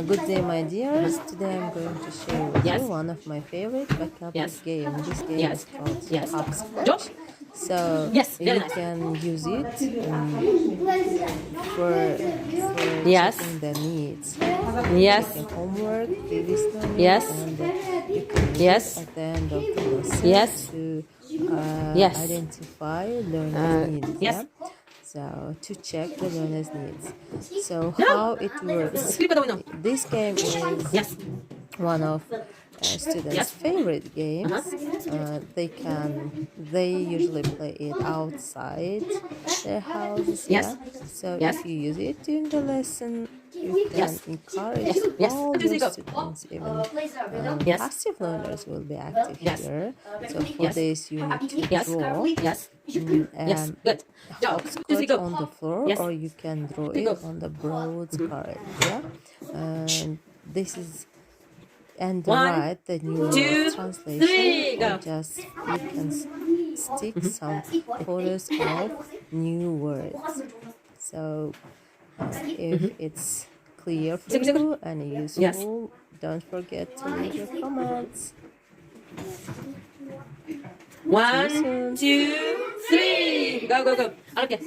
Good day, my dears. Today I'm going to share with you one of my favorite vocabulary game. This game is called Hopscotch. So you can use it for checking the needs. Making homework, previous learning, and you can use it at the end of the lesson to identify learner's needs. So to check the learner's needs. So how it works. This game is one of students' favorite games. They usually play it outside their houses. So if you use it during the lesson, you can encourage all your students, even passive learners will be active here. So for this you need to draw hopscotch on the floor, or you can draw it on the broad card. And this is and right the new translation, or just you can stick some photos of new words. So if it's clear for you and useful, don't forget to leave your comments. 1, 2, 3. Go, go, go. Okay.